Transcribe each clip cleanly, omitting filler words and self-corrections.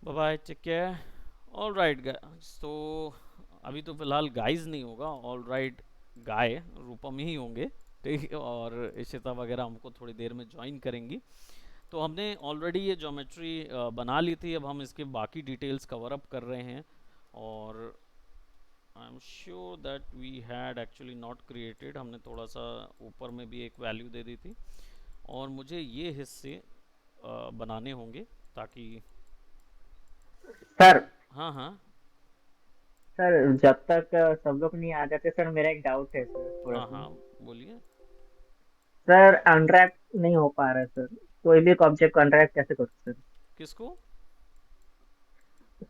Bye bye, take care. All right guys, तो अभी तो फिलहाल गाइज नहीं होगा, ऑल राइट गाय रूपम ही होंगे। ठीक है, और इशिता वगैरह हमको थोड़ी देर में ज्वाइन करेंगी। तो हमने ऑलरेडी ये ज्योमेट्री बना ली थी, अब हम इसके बाकी डिटेल्स कवर अप कर रहे हैं। और I am sure that we had actually not created, हमने थोड़ा सा ऊपर में भी एक वैल्यू दे दी थी। और मुझे ये हिस्से बनाने होंगे ताकि। सर। हाँ हाँ। सर जब तक सब लोग नहीं आ जाते सर, मेरा एक डाउट है सर थोड़ा हाँ सा। हाँ, बोलिए। सर अनरैप नहीं हो पा रहा है सर। कोई भी एक ऑब्जेक्ट को अनरैप कैसे करूँ सर? किसको?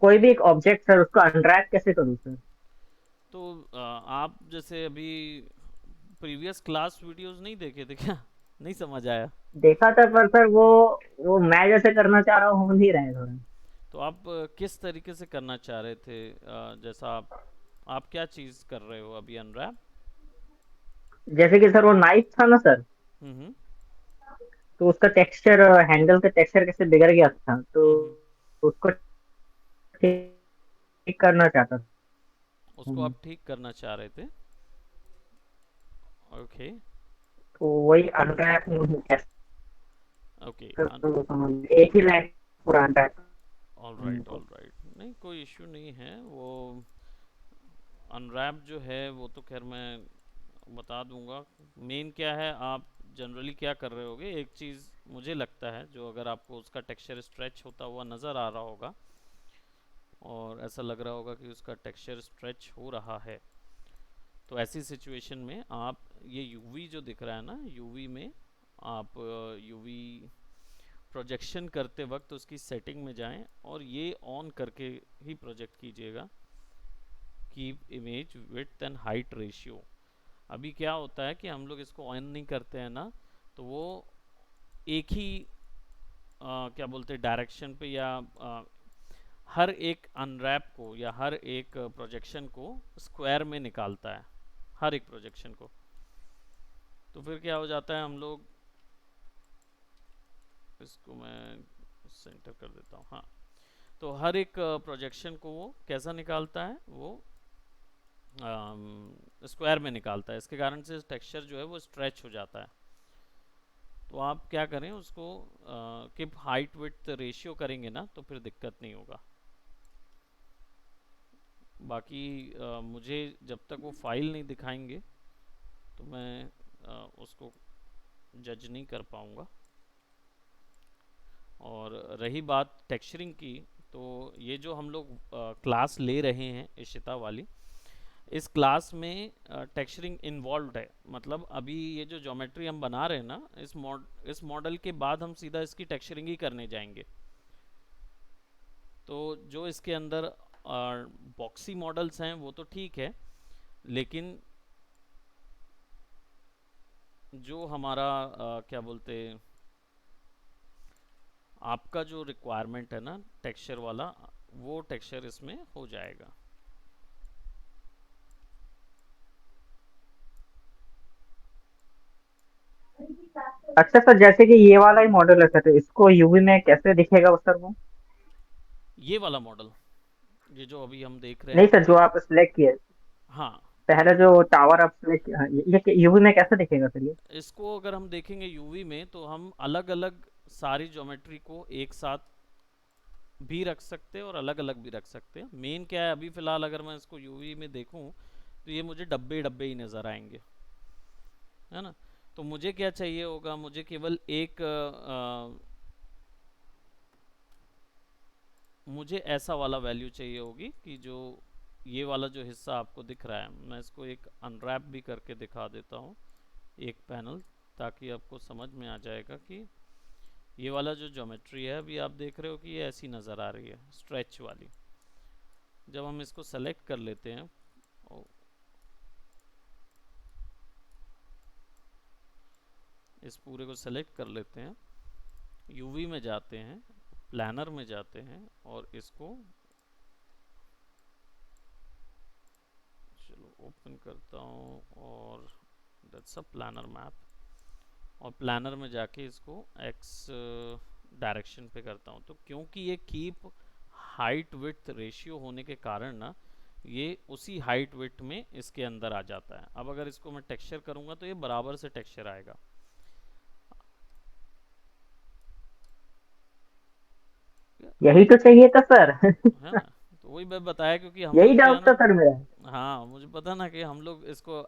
कोई भी एक ऑब्जेक्ट सर, उसको अनरैप कैसे करूँ सर? तो आप जैसे अभी प्रीवियस क्लास वीडियोस नहीं देखे थे क्या? नहीं समझ आया? देखा था पर सर वो मैं जैसे करना चाह रहा हूँ हो नहीं रहा है थोड़ा। तो आप किस तरीके से करना चाह रहे थे? जैसा आप क्या चीज़ कर रहे हो अभी अनरैप? जैसे कि सर वो नाइफ था ना सर, हम्म तो उसका टेक्सचर, हैंडल का टेक्सचर कैसे बिगड़ गया था, तो हम्म। उसको ठीक करना चाहता था। उसको आप ठीक करना चाह रहे थे? ओके। तो वही अनरैप कैसे ओके। करूँ समझ, एक ही लाइन पूरा अनरैप। ऑल राइट, नहीं कोई इश्यू नहीं है वो। अनरैप जो है वो तो खैर मैं बता दूंगा। मेन क्या है, आप जनरली क्या कर रहे होगे, एक चीज़ मुझे लगता है, जो अगर आपको उसका टेक्सचर स्ट्रेच होता हुआ नज़र आ रहा होगा और ऐसा लग रहा होगा कि उसका टेक्सचर स्ट्रेच हो रहा है, तो ऐसी सिचुएशन में आप ये यूवी जो दिख रहा है ना, यूवी में आप यूवी प्रोजेक्शन करते वक्त उसकी सेटिंग में जाएं और ये ऑन करके ही प्रोजेक्ट कीजिएगा। Keep image width and height ratio. अभी क्या होता है कि हम लोग इसको ऑन नहीं करते हैं ना, तो वो एक ही क्या बोलते हैं डायरेक्शन पे, या हर एक अनरैप को या हर एक प्रोजेक्शन को स्क्वायर में निकालता है, हर एक प्रोजेक्शन को। तो फिर क्या हो जाता है, हम लोग इसको मैं सेंटर कर देता हूँ, हाँ। तो हर एक प्रोजेक्शन को वो कैसा निकालता है, वो स्क्वायर में निकालता है। इसके कारण से टेक्सचर जो है वो स्ट्रेच हो जाता है। तो आप क्या करें उसको, कि हाइट विड्थ रेशियो करेंगे ना, तो फिर दिक्कत नहीं होगा। बाकी मुझे जब तक वो फाइल नहीं दिखाएंगे तो मैं उसको जज नहीं कर पाऊँगा। और रही बात टेक्सचरिंग की, तो ये जो हम लोग क्लास ले रहे हैं इशिता वाली, इस क्लास में टेक्सचरिंग इन्वॉल्व है। मतलब अभी ये जो ज्योमेट्री हम बना रहे हैं ना, इस मॉडल के बाद हम सीधा इसकी टेक्सचरिंग ही करने जाएंगे। तो जो इसके अंदर बॉक्सी मॉडल्स हैं वो तो ठीक है, लेकिन जो हमारा क्या बोलते हैं, आपका जो रिक्वायरमेंट है ना टेक्सचर वाला, वो टेक्सचर इसमें हो जाएगा। अच्छा सर, जैसे कि ये वाला ही मॉडल है सर, तो इसको यूवी में कैसे दिखेगा वो सर वो? ये वाला मॉडल, ये जो अभी हम देख रहे नहीं हैं। सर, जो आप सिलेक्ट किए हाँ, पहले, जो टावर आप सिलेक्ट किया, हाँ, ये यूवी में कैसे दिखेगा सर ये? इसको अगर हम देखेंगे यूवी में, तो हम अलग अलग सारी ज्योमेट्री को एक साथ भी रख सकते हैं और अलग अलग भी रख सकते हैं। मेन क्या है, अभी फ़िलहाल अगर मैं इसको यूवी में देखूं तो ये मुझे डब्बे डब्बे ही नज़र आएंगे, है ना। तो मुझे क्या चाहिए होगा, मुझे केवल एक मुझे ऐसा वाला वैल्यू चाहिए होगी कि जो ये वाला जो हिस्सा आपको दिख रहा है, मैं इसको एक अनरैप भी करके दिखा देता हूँ, एक पैनल, ताकि आपको समझ में आ जाएगा कि ये वाला जो ज्योमेट्री है अभी आप देख रहे हो कि ये ऐसी नज़र आ रही है स्ट्रेच वाली। जब हम इसको सेलेक्ट कर लेते हैं, इस पूरे को सेलेक्ट कर लेते हैं, यूवी में जाते हैं, प्लानर में जाते हैं, और इसको चलो ओपन करता हूँ, और दैट्स अ प्लानर मैप। और प्लानर में जाके इसको एक्स डायरेक्शन पे करता हूँ, तो क्योंकि ये कीप हाइट विड्थ रेशियो होने के कारण ना ये उसी हाइट विड्थ में इसके अंदर आ जाता है। अब अगर इसको मैं टेक्सचर करूंगा तो ये बराबर से टेक्सचर आएगा। यही तो चाहिए था सर। है ना, तो वही मैं बताया, क्योंकि हम यही लोग क्या है डाउट था ना, सर मेरा। हाँ मुझे पता ना कि हम लोग इसको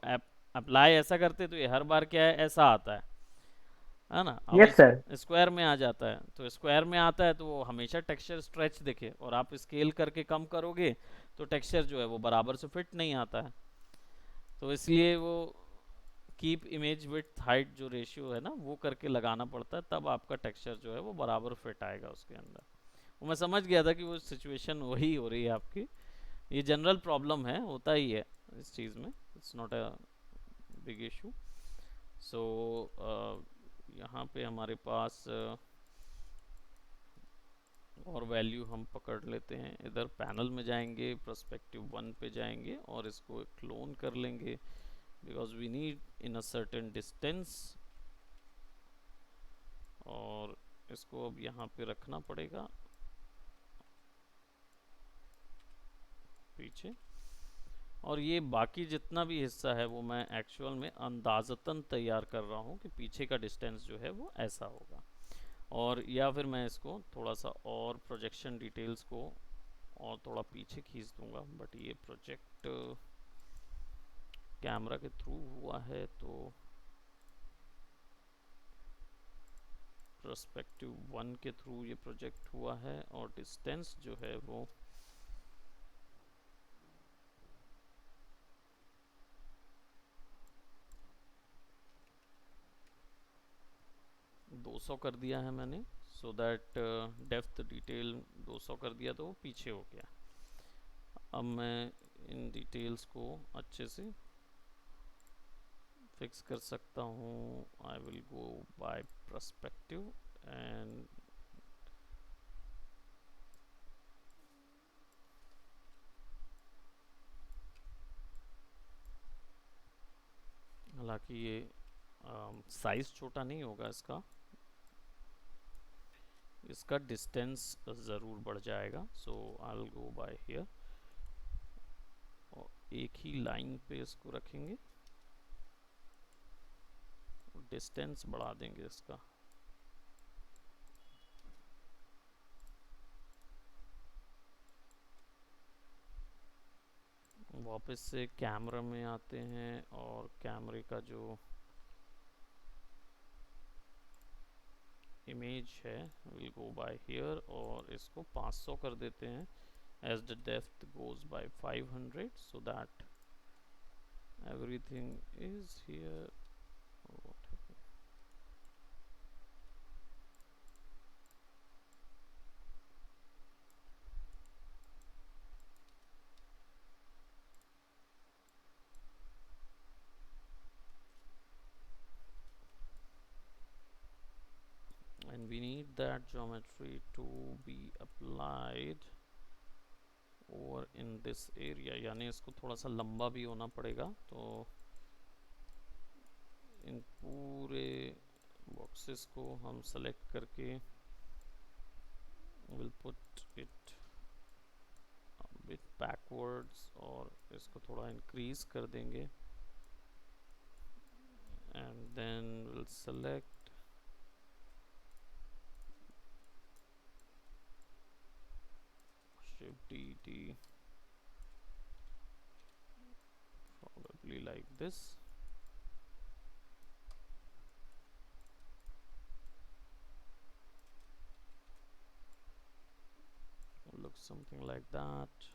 अप्लाई ऐसा करते तो ये हर बार क्या है, ऐसा आता है ना। अब यस इस सर। स्क्वायर में आ जाता है, तो स्क्वायर में आता है तो वो हमेशा टेक्सचर स्ट्रेच दिखे, और आप स्केल करके कम करोगे तो टेक्सचर जो है वो बराबर से फिट नहीं आता है। तो इसलिए वो कीप इमेज विथ हाइट जो रेशियो है ना वो करके लगाना पड़ता है, तब आपका टेक्सचर जो है वो बराबर फिट आएगा उसके अंदर। वो मैं समझ गया था कि वो सिचुएशन वही हो रही है आपकी। ये जनरल प्रॉब्लम है, होता ही है इस चीज़ में, it's not a big issue. So यहाँ पे हमारे पास और वैल्यू हम पकड़ लेते हैं, इधर पैनल में जाएंगे, पर्सपेक्टिव 1 पे जाएंगे और इसको क्लोन कर लेंगे, because we need in a certain distance. और इसको अब यहाँ पे रखना पड़ेगा पीछे। और ये बाकी जितना भी हिस्सा है वो मैं एक्चुअल में अंदाजतन तैयार कर रहा हूँ कि पीछे का डिस्टेंस जो है वो ऐसा होगा। और या फिर मैं इसको थोड़ा सा और प्रोजेक्शन डिटेल्स को और थोड़ा पीछे खींच दूंगा, बट ये प्रोजेक्ट कैमरा के थ्रू हुआ है तो पर्सपेक्टिव 1 के थ्रू ये प्रोजेक्ट हुआ है, और डिस्टेंस जो है वो दो 200 कर दिया है मैंने, सो दैट डेप्थ डिटेल 200 कर दिया तो वो पीछे हो गया। अब मैं इन डिटेल्स को अच्छे से फिक्स कर सकता हूँ। I will go by perspective and हालांकि ये साइज छोटा नहीं होगा इसका, इसका डिस्टेंस ज़रूर बढ़ जाएगा। So I will go by here और एक ही लाइन पे इसको रखेंगे, डिस्टेंस बढ़ा देंगे इसका। वापस से कैमरा में आते हैं और कैमरे का जो इमेज है विल गो बाय हियर और इसको 500 कर देते हैं, as the depth goes by 500 so that everything is here. What happened? And we need that geometry to be applied over in this area, यानी इसको थोड़ा सा लंबा भी होना पड़ेगा। तो इन पूरे बॉक्सेस को हम सेलेक्ट करके will put it bit backwards और इसको थोड़ा इंक्रीज कर देंगे, and then we'll select shift D, probably like this. Looks something like that.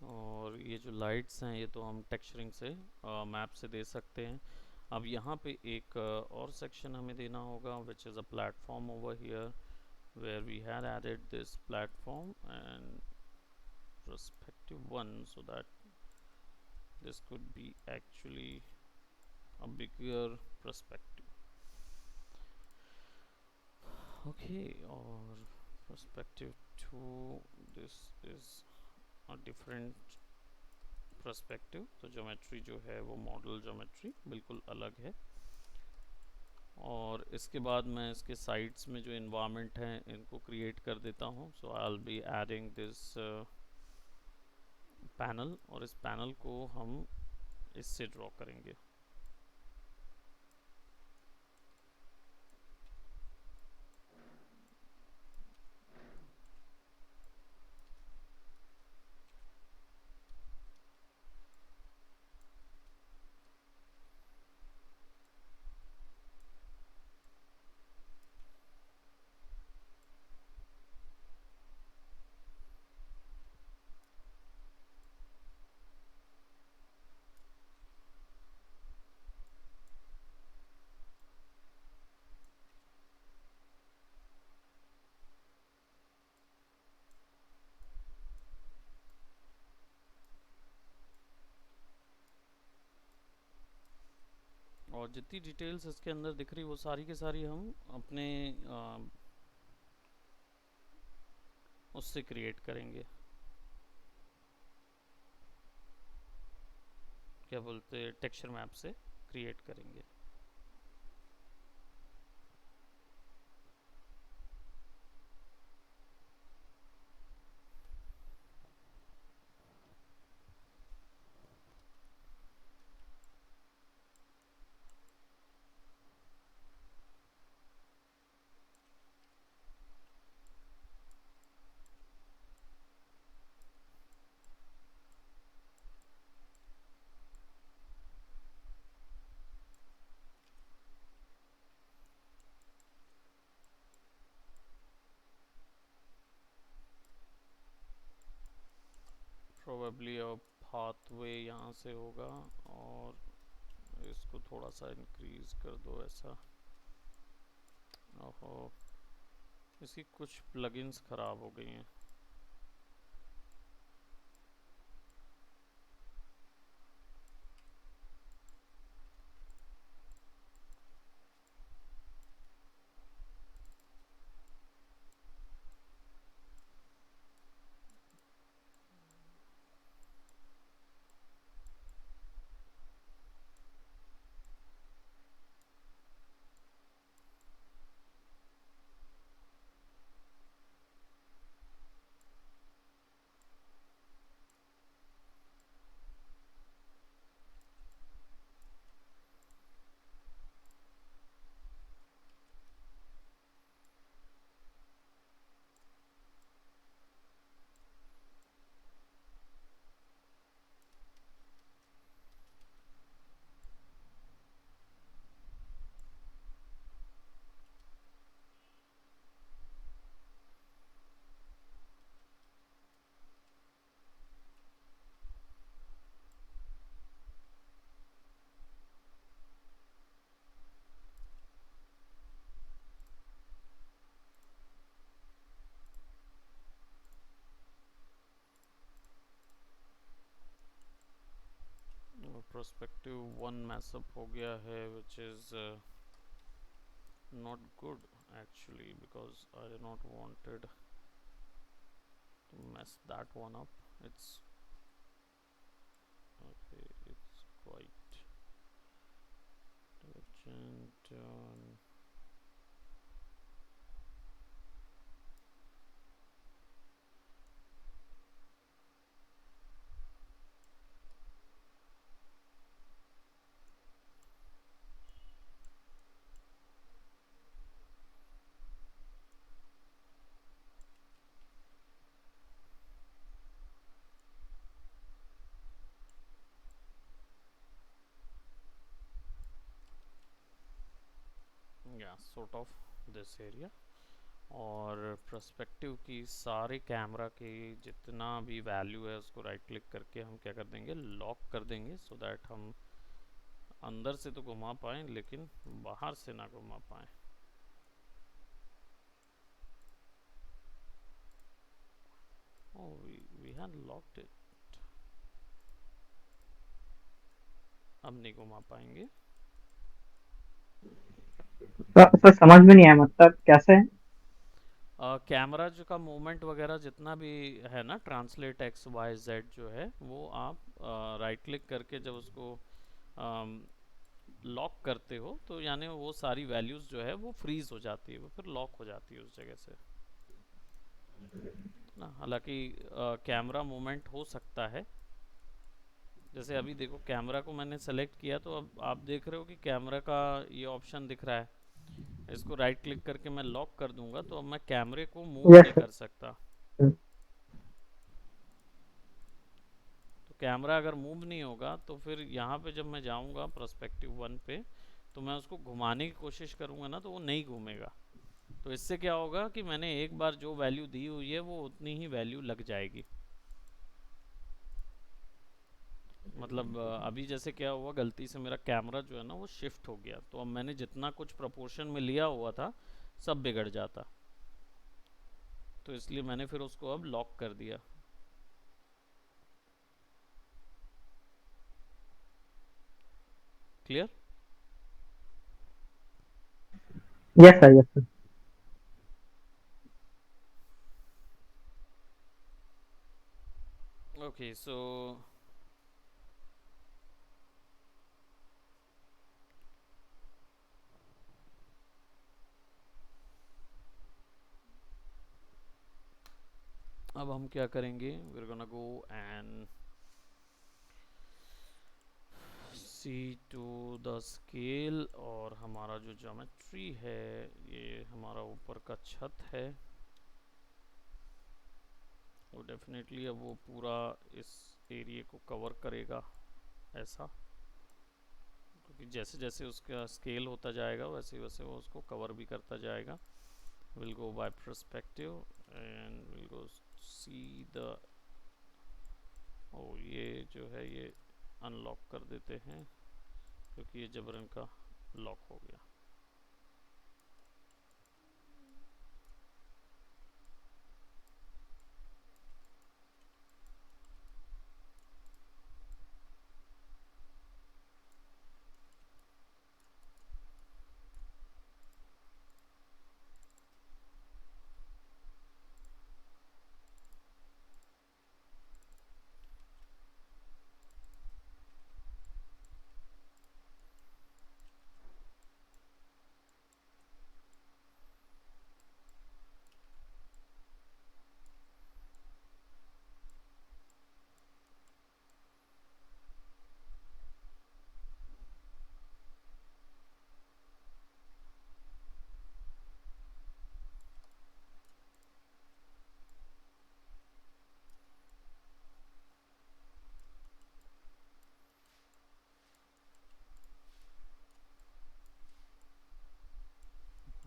और ये जो लाइट्स हैं ये तो हम टेक्सचरिंग से मैप से दे सकते हैं। अब यहाँ पे एक और सेक्शन हमें देना होगा, which is a platform over here where we had added this platform and perspective one, so that this could be actually a bigger perspective. Okay, or perspective 2, this is a different perspective. तो geometry जो है वो model geometry बिल्कुल अलग है। और इसके बाद मैं इसके साइड्स में जो इन्वायरमेंट हैं इनको क्रिएट कर देता हूँ। So I will be adding this panel, और इस पैनल को हम इससे ड्रॉ करेंगे। और जितनी डिटेल्स इसके अंदर दिख रही वो सारी की सारी हम अपने उससे क्रिएट करेंगे, क्या बोलते, टेक्सचर मैप से क्रिएट करेंगे। प्रोबेबली अब पाथवे यहाँ से होगा, और इसको थोड़ा सा इंक्रीज कर दो ऐसा। ओहो, इसकी कुछ प्लगइन्स ख़राब हो गई हैं। पर्सपेक्टिव 1 मैसअप हो गया है, which is not good actually, because I did not wanted to mess that one up. It's okay, it's quite diligent. Yeah, sort of this area। और पर्सपेक्टिव की सारे कैमरा के जितना भी वैल्यू है उसको राइट क्लिक करके हम क्या कर देंगे, लॉक कर देंगे, सो दैट हम अंदर से तो घुमा पाए लेकिन बाहर से ना घुमा पाए। Oh, we had locked it. अब नहीं घुमा पाएंगे। सर समझ में नहीं आया, मतलब कैसे? कैमरा जो का मूवमेंट वगैरह जितना भी है ना, ट्रांसलेट एक्स वाई जेड जो है, वो आप राइट क्लिक करके जब उसको लॉक करते हो तो यानी वो सारी वैल्यूज़ जो है वो फ्रीज हो जाती है, वो फिर लॉक हो जाती है उस जगह से ना। हालांकि कैमरा मूवमेंट हो सकता है, जैसे अभी देखो कैमरा को मैंने सेलेक्ट किया तो अब आप देख रहे हो कि कैमरा का ये ऑप्शन दिख रहा है। इसको राइट क्लिक करके मैं लॉक कर दूंगा तो अब मैं कैमरे को मूव यस नहीं सर। कर सकता। तो कैमरा अगर मूव नहीं होगा तो फिर यहाँ पे जब मैं जाऊँगा पर्सपेक्टिव 1 पे, तो मैं उसको घुमाने की कोशिश करूँगा ना तो वो नहीं घूमेगा। तो इससे क्या होगा कि मैंने एक बार जो वैल्यू दी हुई है वो उतनी ही वैल्यू लग जाएगी। मतलब अभी जैसे क्या हुआ, गलती से मेरा कैमरा जो है ना वो शिफ्ट हो गया, तो अब मैंने जितना कुछ प्रोपोर्शन में लिया हुआ था सब बिगड़ जाता। तो इसलिए मैंने फिर उसको अब लॉक कर दिया। Clear? Yes sir, yes sir. Okay so अब हम क्या करेंगे, we are gonna go and see to the scale, और हमारा जो ज्योमेट्री है ये हमारा ऊपर का छत है, वो डेफिनेटली अब वो पूरा इस एरिया को कवर करेगा ऐसा, क्योंकि जैसे जैसे उसका स्केल होता जाएगा वैसे वैसे वो उसको कवर भी करता जाएगा। Will go by perspective and will go see the, ओ ये जो है ये अनलॉक कर देते हैं क्योंकि ये जबरन का लॉक हो गया।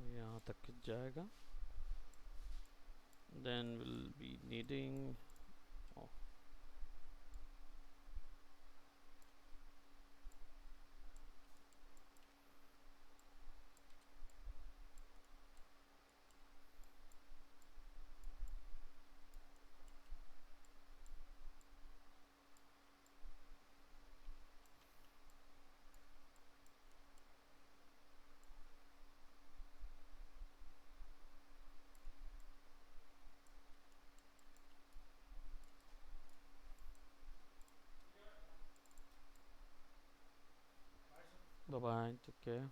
यहाँ तक खिंच जाएगा, then will be needing, bye bye, take care.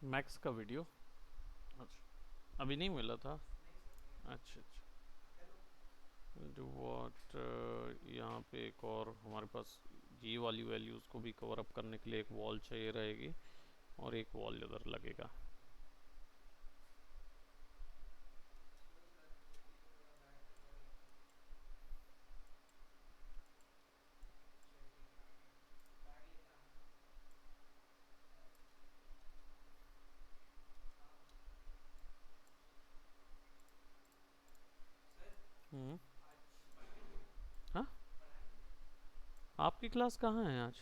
Max का वीडियो। अच्छा, अभी नहीं मिला था। अच्छा अच्छा। डू वॉट, यहाँ पे एक और हमारे पास ये वाली वैल्यूज़ को भी कवर अप करने के लिए एक वॉल चाहिए रहेगी, और एक वॉल उधर लगेगा। हम्म। हाँ, आपकी क्लास कहाँ है आज?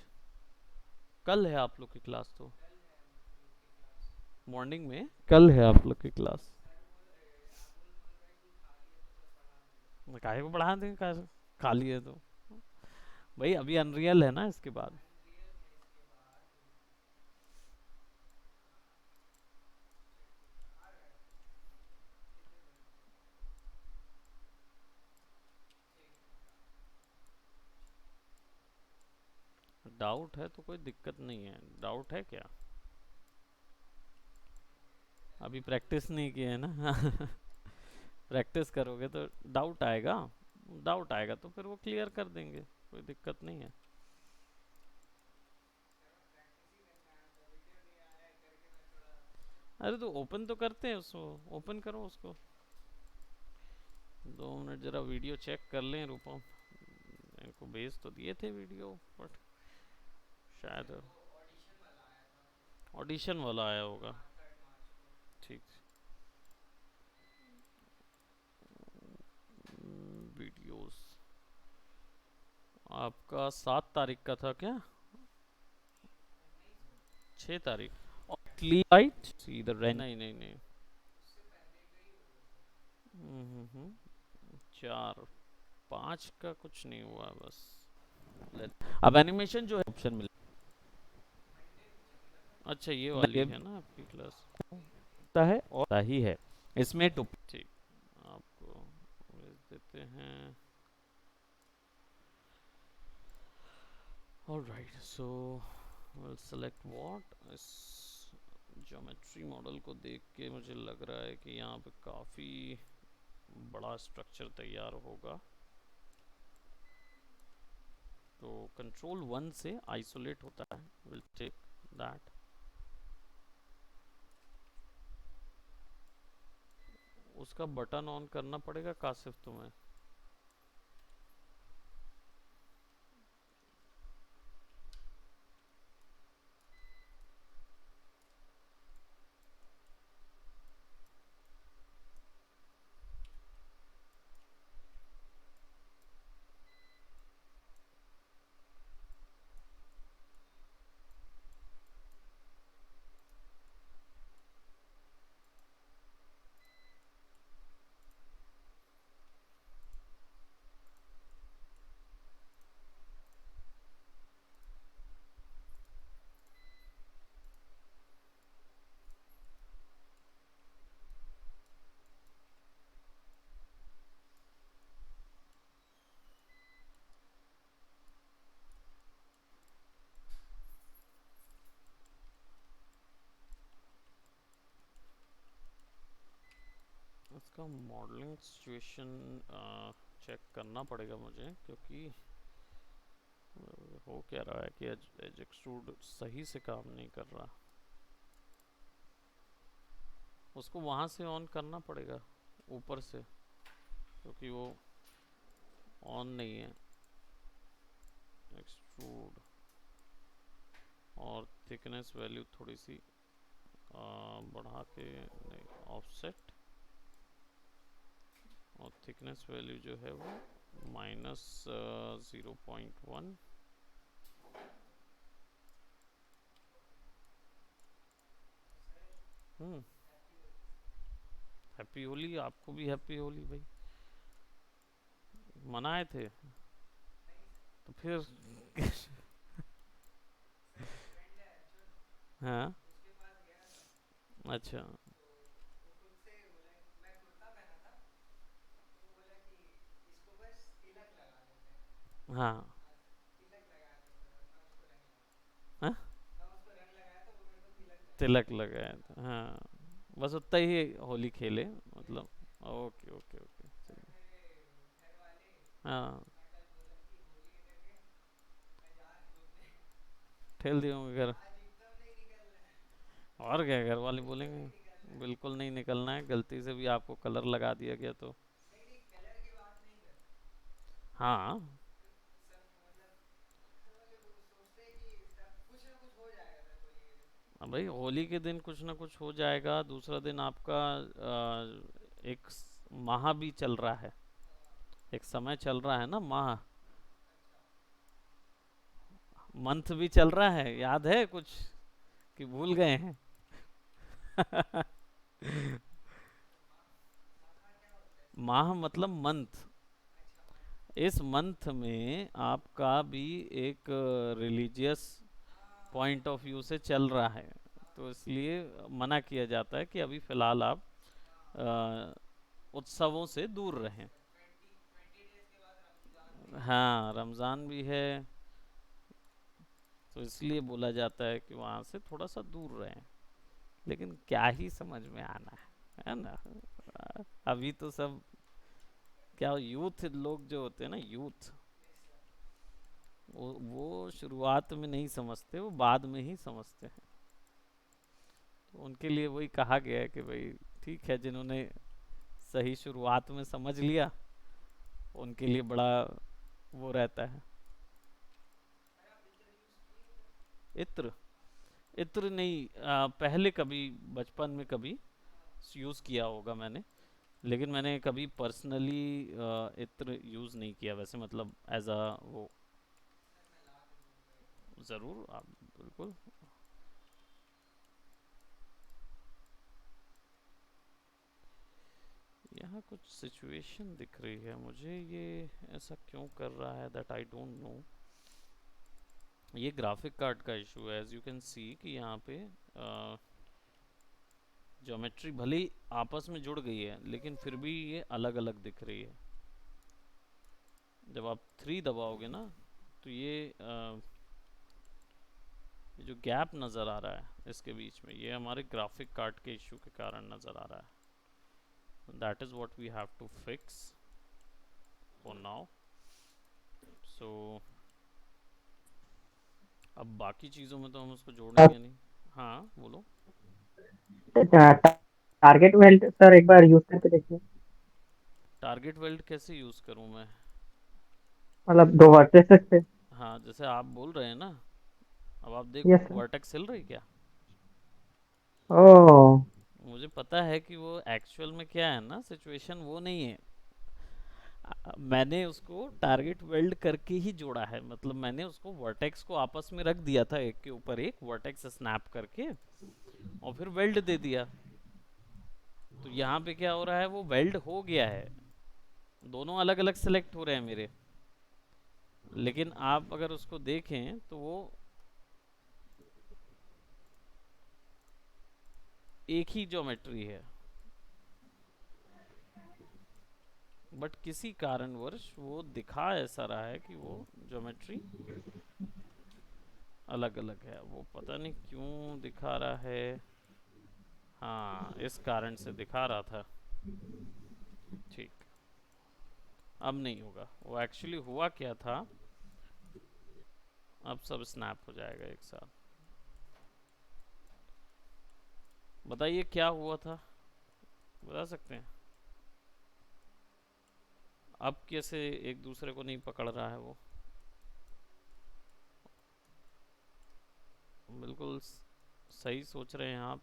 कल है आप लोग की क्लास तो। मॉर्निंग में कल है आप लोग की क्लास। काहे को बढ़ा देंगे, खाली है तो। भाई अभी अनरियल है ना इसके बाद। डाउट है तो कोई दिक्कत नहीं है, डाउट है क्या? अभी प्रैक्टिस नहीं की है ना। प्रैक्टिस करोगे तो डाउट आएगा। डाउट आएगा तो फिर वो क्लियर कर देंगे, कोई दिक्कत नहीं है। अरे तो ओपन तो करते हैं उसको, ओपन करो उसको। 2 मिनट जरा वीडियो चेक कर लें रूपम। मेरे को भेज तो दिए थे वीडियो, बट शायद ऑडिशन वाला आया होगा। ठीक। वीडियोस आपका 7 तारीख का था क्या? 6 तारीख। राइट इधर नहीं नहीं नहीं। 4 5 का कुछ नहीं हुआ बस। अब एनिमेशन जो है ऑप्शन मिल। अच्छा ये वाली है ना आपकी क्लास। है और सही है इसमें टू। ठीक, आपको भेज देते हैं। Alright, so will select what. इस ज्योमेट्री मॉडल को देख के मुझे लग रहा है कि यहाँ पे काफ़ी बड़ा स्ट्रक्चर तैयार होगा। तो कंट्रोल 1 से आइसोलेट होता है, विल टेक दैट। उसका बटन ऑन करना पड़ेगा कासिफ तुम्हें। इसका मॉडलिंग सिचुएशन चेक करना पड़ेगा मुझे, क्योंकि हो क्या रहा है कि एज एक्सट्रूड सही से काम नहीं कर रहा। उसको वहाँ से ऑन करना पड़ेगा, ऊपर से, क्योंकि वो ऑन नहीं है। एक्सट्रूड और थिकनेस वैल्यू थोड़ी सी बढ़ा के, नहीं ऑफसेट, और थिकनेस वैल्यू जो है वो -0.1। हम्म। हैप्पी होली, आपको भी हैप्पी होली भाई। मनाए थे तो फिर। हाँ। अच्छा। हाँ। हाँ? तिलक लगाया था, हाँ। बस उतना ही होली खेले, मतलब। ओके ओके ओके, चलिए। हाँ, ठेल दिए होंगे घर। और क्या, घर वाले बोलेंगे बिल्कुल नहीं निकलना है, गलती से भी आपको कलर लगा दिया गया तो। हाँ। अब भाई होली के दिन कुछ ना कुछ हो जाएगा, दूसरा दिन आपका एक माह भी चल रहा है, एक समय चल रहा है ना, माह, मंथ भी चल रहा है, याद है कुछ कि भूल गए हैं? माह मतलब मंथ। इस मंथ में आपका भी एक रिलीजियस पॉइंट ऑफ व्यू से चल रहा है, तो इसलिए मना किया जाता है कि अभी फिलहाल आप उत्सवों से दूर रहें। हाँ, रमज़ान भी है, तो इसलिए बोला जाता है कि वहाँ से थोड़ा सा दूर रहें। लेकिन क्या ही समझ में आना है ना? अभी तो सब, क्या यूथ लोग जो होते हैं ना, यूथ, वो शुरुआत में नहीं समझते, वो बाद में ही समझते हैं। तो उनके लिए वही कहा गया है कि भाई ठीक है, जिन्होंने सही शुरुआत में समझ लिया, उनके लिए बड़ा वो रहता है। इत्र, इत्र नहीं, पहले कभी बचपन में कभी यूज़ किया होगा मैंने, लेकिन मैंने कभी पर्सनली इत्र यूज़ नहीं किया वैसे, मतलब एज अ वो। ज़रूर, आप बिल्कुल। यहाँ कुछ सिचुएशन दिख रही है मुझे, ये ऐसा क्यों कर रहा है, दैट आई डोंट नो। ये ग्राफिक कार्ड का इशू है, एज यू कैन सी कि यहाँ पे ज्योमेट्री भले ही आपस में जुड़ गई है, लेकिन फिर भी ये अलग अलग दिख रही है। जब आप 3 दबाओगे ना, तो ये जो गैप नज़र आ रहा है इसके बीच में, ये हमारे ग्राफिक कार्ड के इशू के कारण नज़र आ रहा है। That is what we have to fix for now. So अब बाकी चीज़ों में तो हम उसको जोड़ेंगे नहीं। हाँ, बोलो। टारगेट वेल्ट सर एक बार यूज करके देखिए। टारगेट वेल्ड कैसे यूज़ करूँ मैं? मतलब दो वर्टिसेस थे। हाँ, जैसे आप बोल रहे हैं ना, अब आप यस देखो सर। वर्टेक्स हिल रही क्या? ओह। मुझे पता है कि वो एक्चुअल में क्या है ना, सिचुएशन वो नहीं है। मैंने उसको टारगेट वेल्ड करके ही जोड़ा है, मतलब मैंने उसको वर्टेक्स को आपस में रख दिया था, एक के ऊपर एक वर्टेक्स स्नैप करके, और फिर वेल्ड दे दिया। तो यहाँ पे क्या हो रहा है, वो वेल्ड हो गया है, दोनों अलग अलग सेलेक्ट हो रहे हैं मेरे। लेकिन आप अगर उसको देखें तो वो एक ही ज्योमेट्री है, बट किसी कारणवश वो दिखा ऐसा रहा है कि वो ज्योमेट्री अलग अलग है, वो पता नहीं क्यों दिखा रहा है। हाँ, इस कारण से दिखा रहा था। ठीक, अब नहीं होगा। वो एक्चुअली हुआ क्या था, अब सब स्नैप हो जाएगा एक साथ। बताइए क्या हुआ था, बता सकते हैं? अब कैसे एक दूसरे को नहीं पकड़ रहा है वो? बिल्कुल सही सोच रहे हैं आप,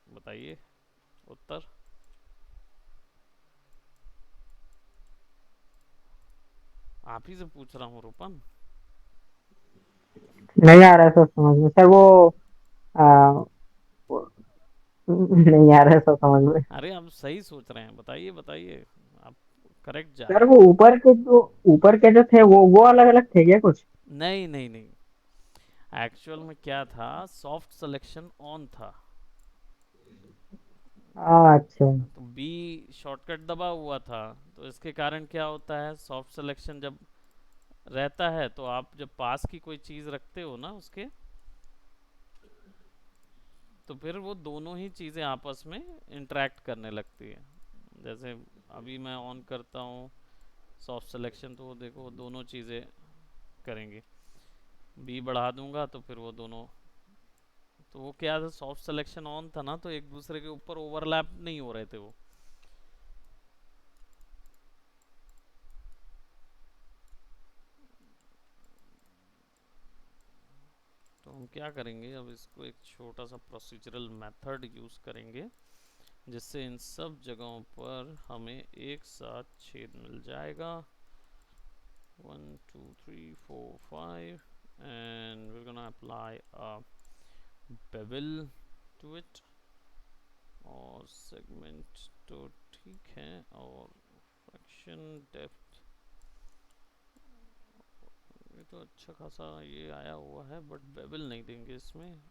बताइए उत्तर। आप ही से पूछ रहा हूँ रूपन। नहीं आ रहा है सर समझ में सर, आ, वो- नहीं आ रहा है सर समझ में। अरे आप सही सोच रहे हैं, बताइए बताइए, आप करेक्ट जा सर रहे वो हैं। ऊपर के जो थे वो अलग अलग थे क्या कुछ? नहीं नहीं नहीं, एक्चुअल में क्या था, सॉफ्ट सिलेक्शन ऑन था। अच्छा। तो बी शॉर्टकट दबा हुआ था, तो इसके कारण क्या होता है, सॉफ्ट सिलेक्शन जब रहता है तो आप जब पास की कोई चीज़ रखते हो ना उसके, तो फिर वो दोनों ही चीज़ें आपस में इंटरेक्ट करने लगती है। जैसे अभी मैं ऑन करता हूँ सॉफ्ट सिलेक्शन, तो वो देखो वो दोनों चीज़ें करेंगी। बी बढ़ा दूंगा तो फिर वो दोनों, तो वो क्या था, सॉफ्ट सिलेक्शन ऑन था ना, तो एक दूसरे के ऊपर ओवरलैप नहीं हो रहे थे वो। तो हम क्या करेंगे, अब इसको एक छोटा सा प्रोसीजरल मेथड यूज़ करेंगे जिससे इन सब जगहों पर हमें एक साथ छेद मिल जाएगा। 1 2 3 4 5, and we're gonna apply a bevel to it, और सेगमेंट तो ठीक है, और फ्रैक्शन डेप्थ ये तो अच्छा खासा ये आया हुआ है, बट बेबल नहीं देंगे इसमें।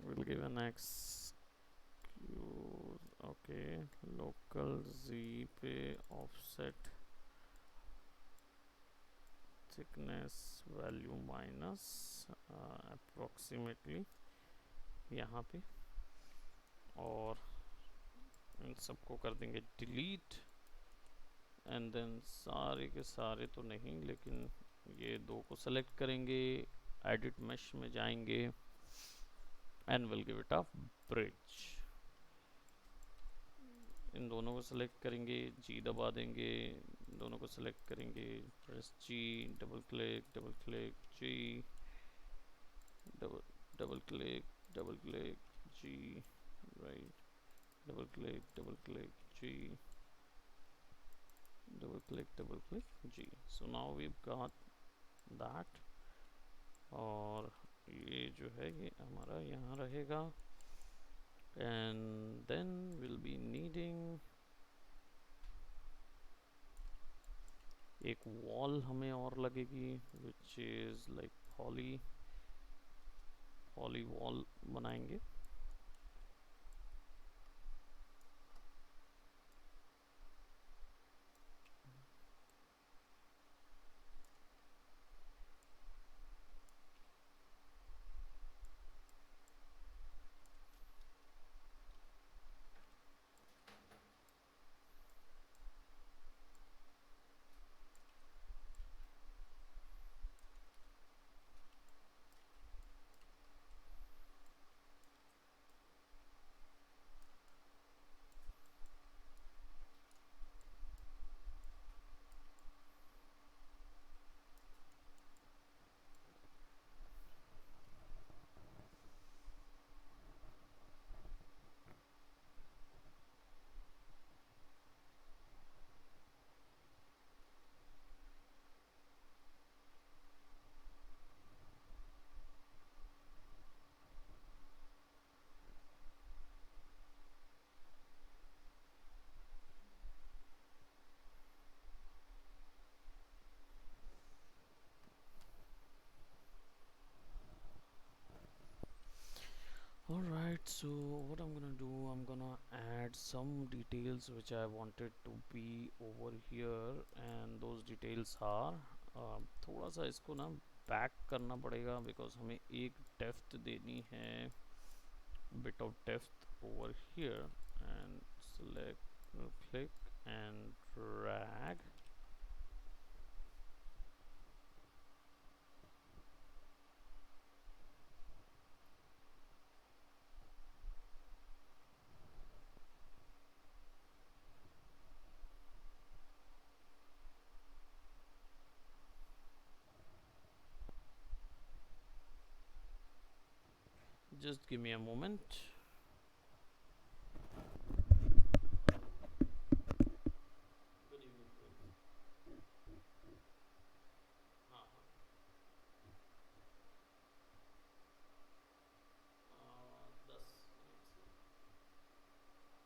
Will give an excuse, okay, local G पे offset thickness value minus approximately यहाँ पे, और इन सबको कर देंगे डिलीट। एंड देन सारे के सारे तो नहीं, लेकिन ये दो को सेलेक्ट करेंगे, एडिट मेश में जाएंगे, and will give it a bridge. इन दोनों को सेलेक्ट करेंगे, जी दबा देंगे, दोनों को सेलेक्ट करेंगे, press G, double click G, double double click G, right, double click G, double click G. So now we got that, और ये जो है ये हमारा यहाँ रहेगा। And then will be needing एक वॉल हमें और लगेगी, which is like poly wall बनाएंगे। Alright, so what I'm gonna do, I'm gonna add some details which I wanted to be over here, and those details are थोड़ा सा इसको ना back करना पड़ेगा, बिकॉज हमें एक डेप्थ देनी है, bit of depth over here, and select, click and drag. Just give me a moment. Good evening, friends. हाँ हाँ, 10 मिनट से है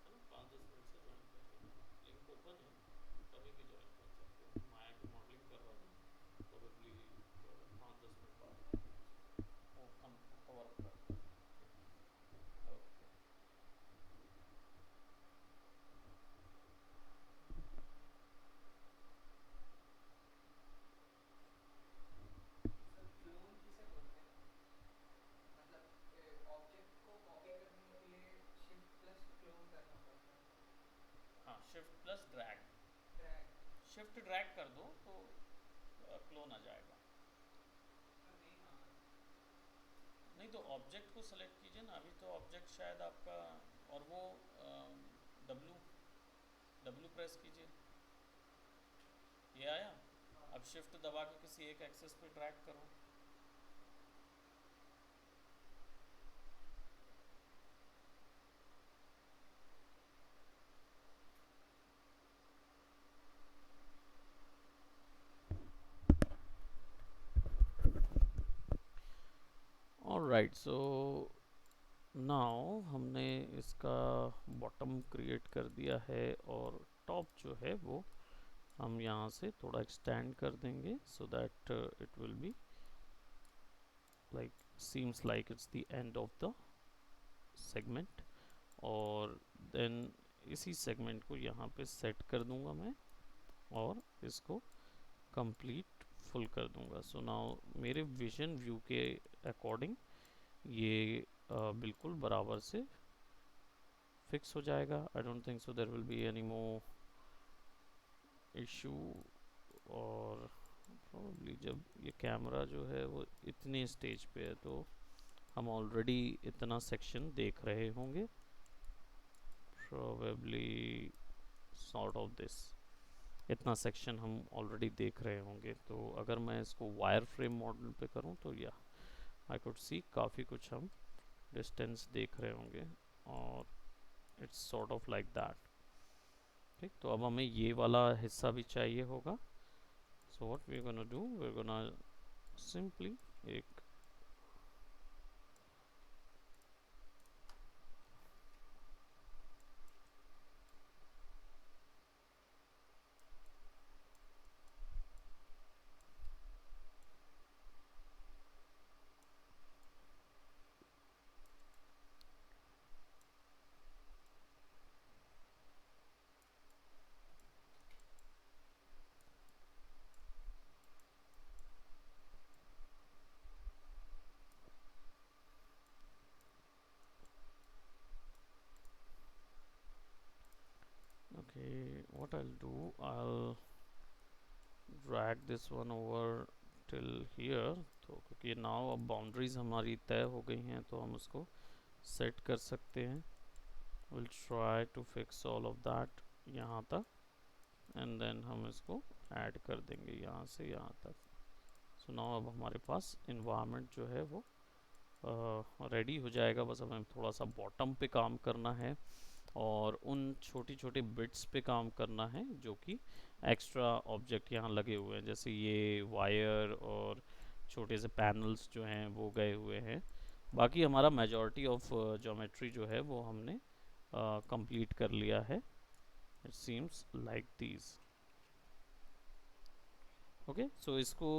ना, 5-10 मिनट से ज्वाइन कर लेना, लिंक ओपन है, कभी भी ज्वाइन कर सकते हो। माया की मॉडलिंग कर रहा था, प्रोबेबली 5-10 मिनट बाद ज्वाइन कर सकते हो, और कवर अप कर देना। Okay. Shift plus drag, shift drag कर दो तो क्लोन आ जाएगा। नहीं तो ऑब्जेक्ट को सेलेक्ट कीजिए ना, अभी तो ऑब्जेक्ट शायद आपका, और वो डब्लू डब्लू प्रेस कीजिए, ये आया। अब शिफ्ट दबा के किसी एक एक्सेस पे ड्रैग करो। ऑलराइट, सो नाउ हमने इसका बॉटम क्रिएट कर दिया है, और टॉप जो है वो हम यहाँ से थोड़ा एक्सटेंड कर देंगे so that it will be like seems like it's the end of the segment. और देन इसी सेगमेंट को यहाँ पे सेट कर दूंगा मैं, और इसको कंप्लीट फुल कर दूंगा। सो नाउ मेरे विजन व्यू के अकॉर्डिंग ये बिल्कुल बराबर से फिक्स हो जाएगा। I don't think so there will be any more issue. और प्रॉब्ली जब ये कैमरा जो है वो इतने स्टेज पे है तो हम ऑलरेडी इतना सेक्शन देख रहे होंगे, प्रॉबेबली सॉर्ट ऑफ दिस, इतना सेक्शन हम ऑलरेडी देख रहे होंगे। तो अगर मैं इसको वायर फ्रेम मॉडल पे करूँ तो या आई कुड सी काफ़ी कुछ हम डिस्टेंस देख रहे होंगे, और it's sort of like that. ठीक, तो अब हमें ये वाला हिस्सा भी चाहिए होगा। So what we are gonna do, we are gonna simply एक okay, what I'll do, I'll drag this one over till here। तो क्योंकि नाउ अब बाउंड्रीज हमारी तय हो गई हैं तो हम उसको सेट कर सकते हैं। Will try to fix all of that यहाँ तक, एंड देन हम इसको ऐड कर देंगे यहाँ से यहाँ तक। सो नाउ अब हमारे पास इन्वायरमेंट जो है वो रेडी हो जाएगा। बस हमें थोड़ा सा बॉटम पे काम करना है और उन छोटी छोटी बिट्स पे काम करना है जो कि एक्स्ट्रा ऑब्जेक्ट यहाँ लगे हुए हैं, जैसे ये वायर और छोटे से पैनल्स जो हैं वो गए हुए हैं। बाकी हमारा मेजॉरिटी ऑफ ज्योमेट्री जो है वो हमने कंप्लीट कर लिया है। It seems like these. Okay, so इसको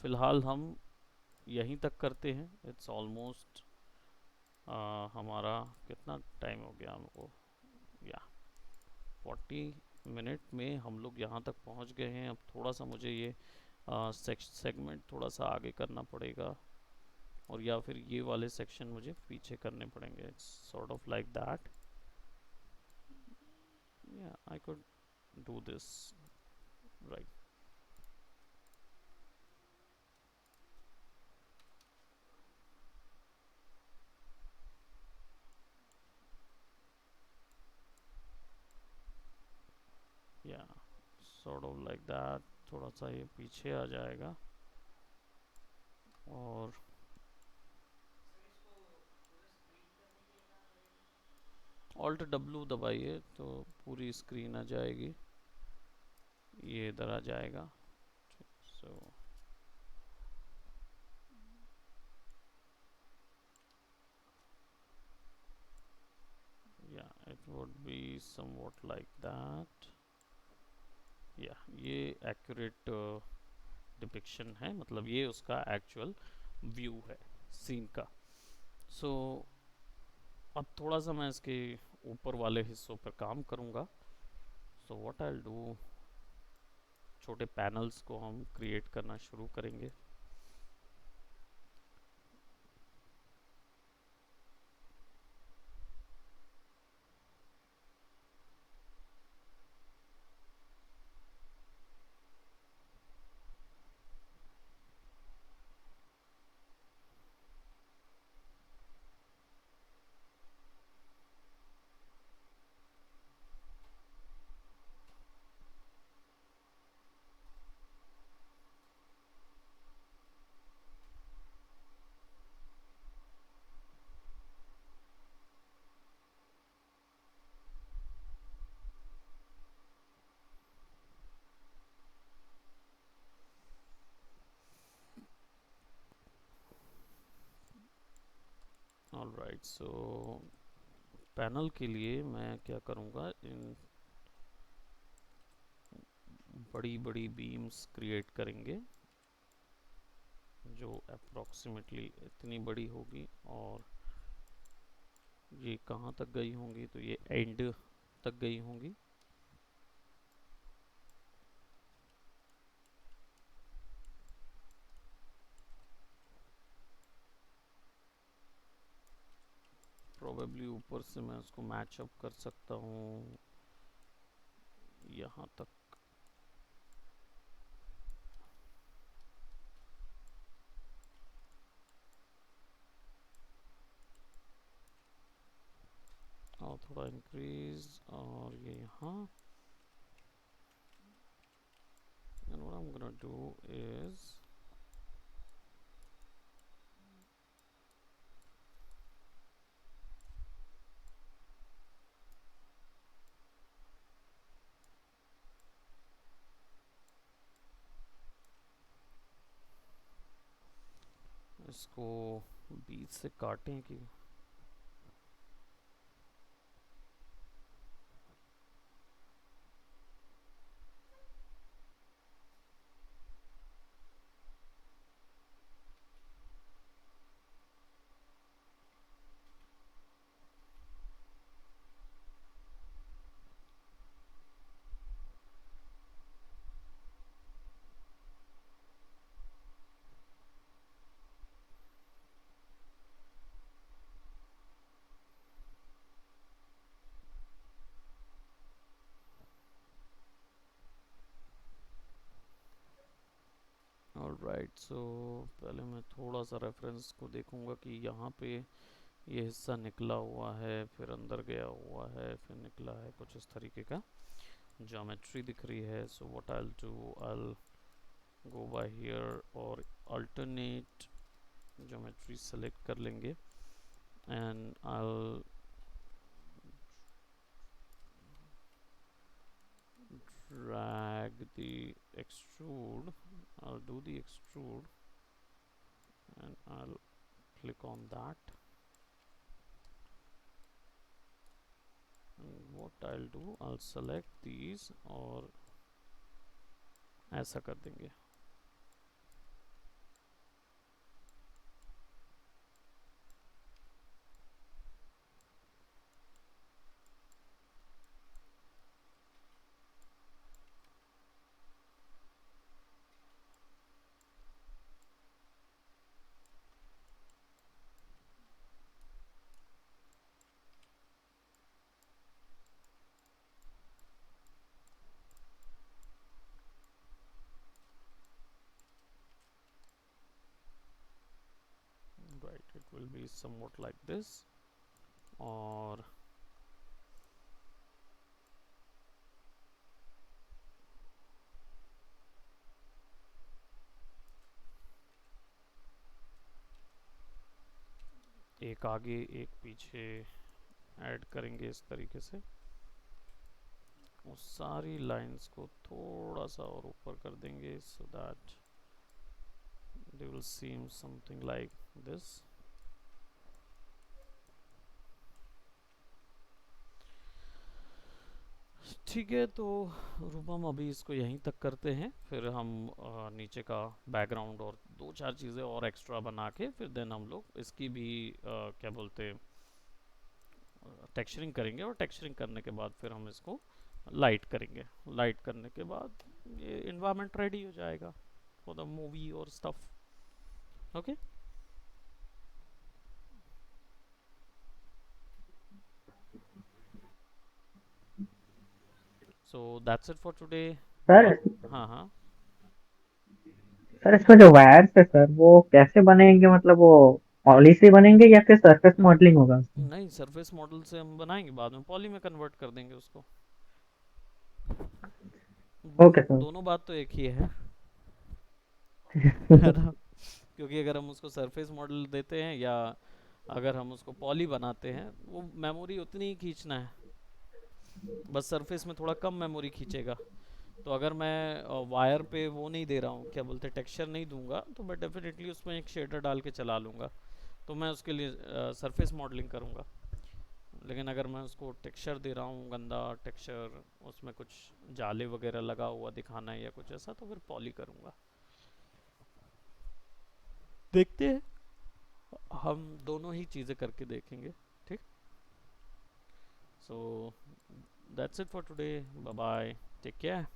फ़िलहाल हम यहीं तक करते हैं। इट्स ऑलमोस्ट हमारा कितना टाइम हो गया हमको, या 40 मिनट में हम लोग यहाँ तक पहुँच गए हैं। अब थोड़ा सा मुझे ये सेगमेंट थोड़ा सा आगे करना पड़ेगा, और या फिर ये वाले सेक्शन मुझे पीछे करने पड़ेंगे। It's sort of like that, या I could do this right. या सॉर्ट ऑफ लाइक दैट, थोड़ा सा ये पीछे आ जाएगा। और ऑल्ट डब्लू दबाइए तो पूरी स्क्रीन आ जाएगी, ये इधर आ जाएगा। सो yeah, it would be somewhat like that। या ये एक्यूरेट डिपिक्शन है, मतलब ये उसका एक्चुअल व्यू है सीन का। सो अब थोड़ा सा मैं इसके ऊपर वाले हिस्सों पर काम करूँगा। सो व्हाट आई विल डू, छोटे पैनल्स को हम क्रिएट करना शुरू करेंगे। ऑलराइट, सो पैनल के लिए मैं क्या करूँगा, इन बड़ी बड़ी बीम्स क्रिएट करेंगे जो अप्रोक्सीमेटली इतनी बड़ी होगी, और ये कहाँ तक गई होंगी, तो ये एंड तक गई होंगी। प्रोबेबली ऊपर से मैं उसको मैच अप कर सकता हूँ यहाँ तक। और थोड़ा इंक्रीज, और ये यहाँ। and what I'm gonna do is इसको बीच से काटें कि ऑलराइट, सो पहले मैं थोड़ा सा रेफरेंस को देखूंगा कि यहाँ पे ये हिस्सा निकला हुआ है, फिर अंदर गया हुआ है, फिर निकला है, कुछ इस तरीके का ज्योमेट्री दिख रही है। So what I will do, I go by here और अल्टरनेट ज्योमेट्री सेलेक्ट कर लेंगे, and I drag the extrude. I'll do the extrude and I'll click on that, and what I'll do, I'll select these और ऐसा कर देंगे। right, it will be somewhat like this, और एक आगे एक पीछे ऐड करेंगे इस तरीके से, उस सारी लाइंस को थोड़ा सा और ऊपर कर देंगे, so that they will seem something like this। ठीक है, तो रूपम अभी इसको यहीं तक करते हैं, फिर हम नीचे का बैकग्राउंड और दो चार चीज़ें और एक्स्ट्रा बना के फिर देन हम लोग इसकी भी क्या बोलते टेक्सचरिंग करेंगे, और टेक्सचरिंग करने के बाद फिर हम इसको लाइट करेंगे। लाइट करने के बाद ये इन्वायरमेंट रेडी हो जाएगा फॉर द मूवी और stuff. Okay, so that's it for today. Sir हाँ हाँ, सर इसमें जो वायर्स है सर वो कैसे बनेंगे, मतलब वो पॉली से बनेंगे या फिर सरफेस मॉडलिंग होगा उसमें? नहीं, सरफेस मॉडल से हम बनाएंगे, बाद में पॉली में कन्वर्ट कर देंगे उसको। Okay sir. दोनों बात तो एक ही है ना, क्योंकि अगर हम उसको सरफेस मॉडल देते हैं या अगर हम उसको पॉली बनाते हैं, वो मेमोरी उतनी ही खींचना है, बस सरफेस में थोड़ा कम मेमोरी खींचेगा। तो अगर मैं वायर पे वो नहीं दे रहा हूँ, क्या बोलते हैं, टेक्सचर नहीं दूंगा, तो मैं डेफिनेटली उसमें एक शेडर डाल के चला लूँगा, तो मैं उसके लिए सरफेस मॉडलिंग करूँगा। लेकिन अगर मैं उसको टेक्सचर दे रहा हूँ, गंदा टेक्सचर, उसमें कुछ जाले वगैरह लगा हुआ दिखाना है या कुछ ऐसा, तो फिर पॉली करूँगा। देखते हैं, हम दोनों ही चीज़ें करके देखेंगे। ठीक। So that's it for today, bye bye, take care.